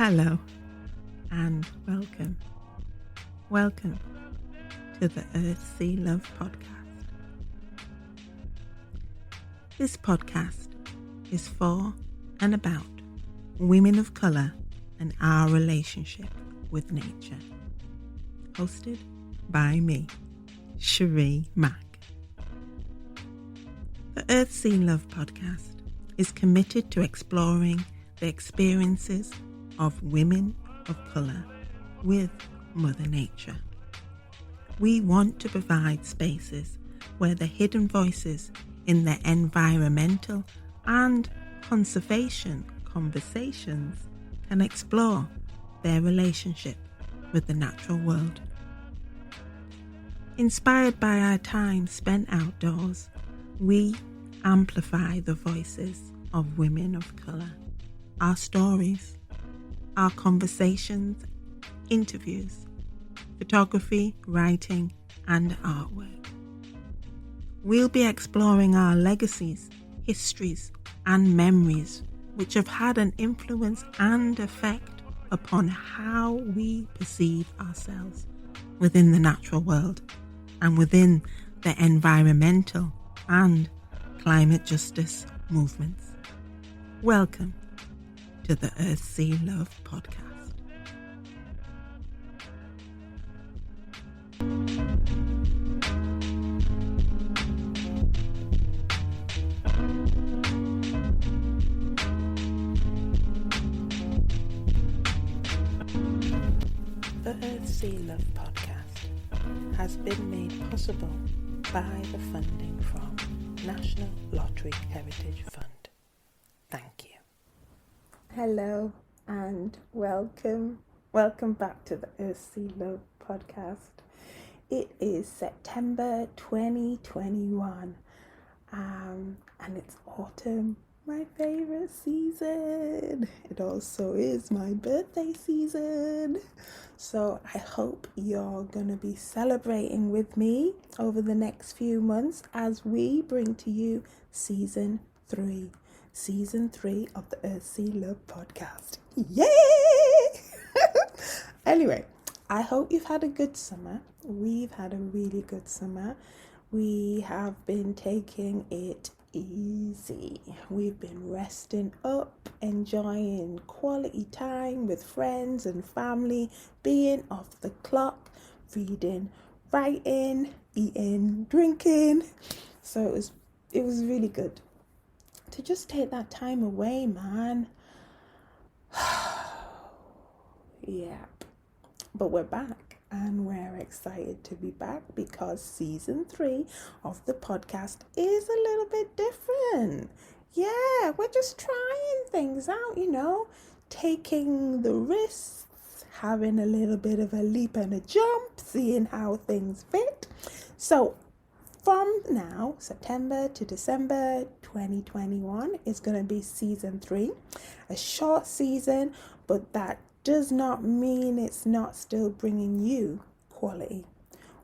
Hello and welcome. Welcome to the Earth, Sea, Love podcast. This podcast is for and about women of colour and our relationship with nature. Hosted by me, Sheree Mack. The Earth, Sea, Love podcast is committed to exploring the experiences of women of colour with Mother Nature. We want to provide spaces where the hidden voices in the environmental and conservation conversations can explore their relationship with the natural world. Inspired by our time spent outdoors, we amplify the voices of women of colour, our stories, our conversations, interviews, photography, writing, and artwork. We'll be exploring our legacies, histories, and memories which have had an influence and effect upon how we perceive ourselves within the natural world and within the environmental and climate justice movements. Welcome to the Earth, Sea, Love podcast. The Earth, Sea, Love podcast has been made possible by the funding from National Lottery Heritage Fund. Thank you. Hello and welcome back to the Earth, Sea, Love podcast. It is September 2021 and it's autumn, my favorite season. It also is my birthday season, so I hope you're gonna be celebrating with me over the next few months as we bring to you season 3 of the Earth, Sea, Love podcast. Yay! Anyway, I hope you've had a good summer. We've had a really good summer. We have been taking it easy. We've been resting up, enjoying quality time with friends and family, being off the clock, reading, writing, eating, drinking. So it was really good to just take that time away, man. Yeah. But we're back and we're excited to be back because season 3 of the podcast is a little bit different. Yeah, we're just trying things out, taking the risks, having a little bit of a leap and a jump, seeing how things fit. So from now, September to December 2021 is going to be season 3, a short season, but that does not mean it's not still bringing you quality.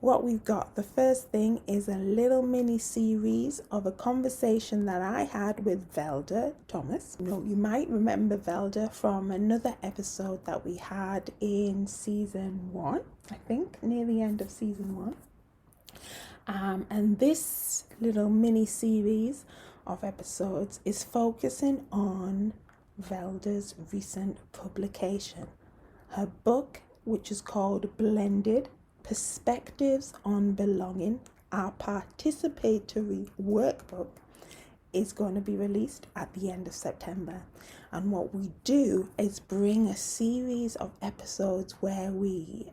What we've got, the first thing is a little mini series of a conversation that I had with Velda Thomas. You might remember Velda from another episode that we had in season 1, I think, near the end of season 1. And this little mini series of episodes is focusing on Velda's recent publication. Her book, which is called Blended Perspectives on Belonging, our participatory workbook, is going to be released at the end of September. And what we do is bring a series of episodes where we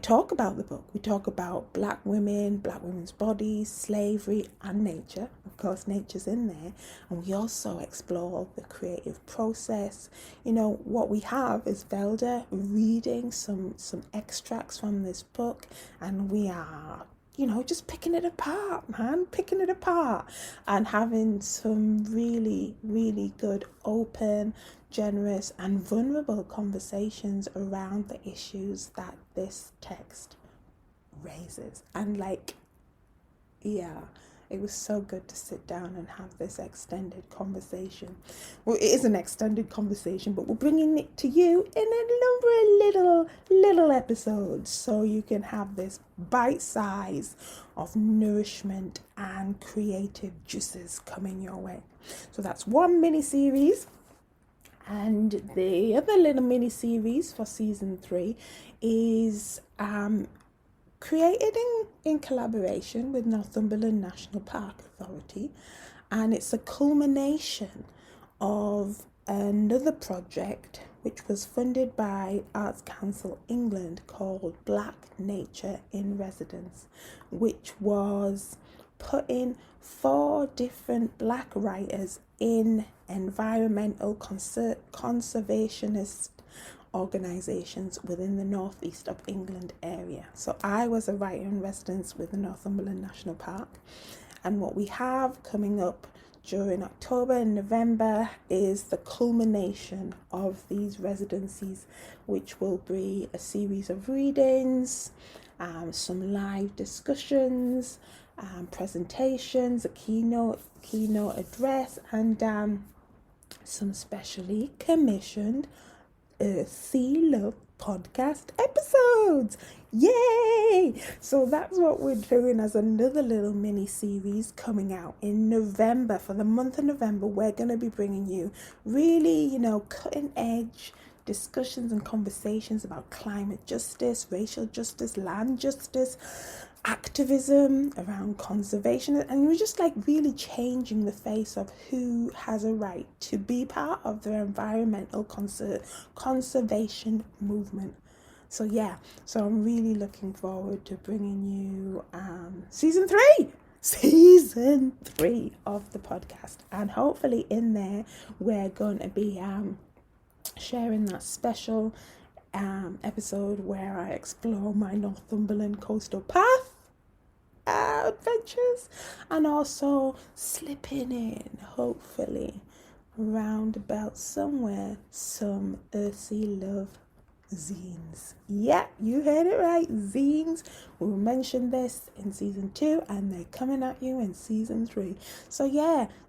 talk about the book. We talk about black women's bodies, slavery, and nature. Of course, nature's in there. And we also explore the creative process. What we have is Velda reading some extracts from this book, and we are just picking it apart and having some really, really good, open, generous and vulnerable conversations around the issues that this text raises. And It was so good to sit down and have this extended conversation. Well, it is an extended conversation, but we're bringing it to you in a number of little episodes, so you can have this bite size of nourishment and creative juices coming your way. So that's one mini series. And the other little mini series for season 3 is created in collaboration with Northumberland National Park Authority, and it's a culmination of another project which was funded by Arts Council England called Black Nature in Residence, which was putting 4 different black writers in environmental conservationist organisations within the northeast of England area. So I was a writer in residence with the Northumberland National Park, and what we have coming up during October and November is the culmination of these residencies, which will be a series of readings, some live discussions, presentations, a keynote address, and some specially commissioned Earthy Love podcast episodes. Yay! So that's what we're doing as another little mini series coming out in November. For the month of November, we're going to be bringing you really, cutting edge discussions and conversations about climate justice, racial justice, land justice, activism around conservation, and we're just really changing the face of who has a right to be part of the environmental conservation movement. So I'm really looking forward to bringing you season 3 of the podcast, and hopefully in there we're going to be sharing that special episode where I explore my Northumberland coastal path adventures, and also slipping in, hopefully, roundabout somewhere, some Earthy Love zines. Yeah, you heard it right, zines. We'll mention this in season 2, and they're coming at you in season 3. So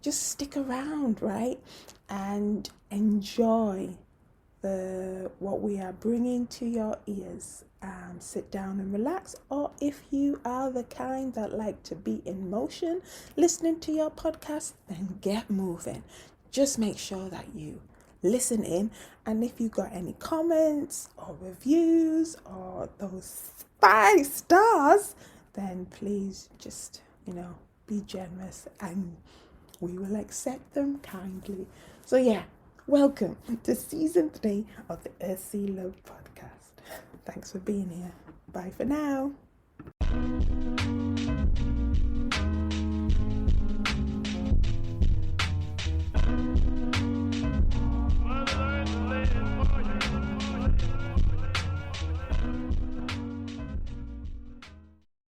just stick around, right, and enjoy what we are bringing to your ears. Sit down and relax, or if you are the kind that like to be in motion listening to your podcast, then get moving. Just make sure that you listen in, and if you got any comments or reviews or those 5 stars, then please just be generous and we will accept them kindly. So welcome to season 3 of the Earthy Love podcast. Thanks for being here. Bye for now.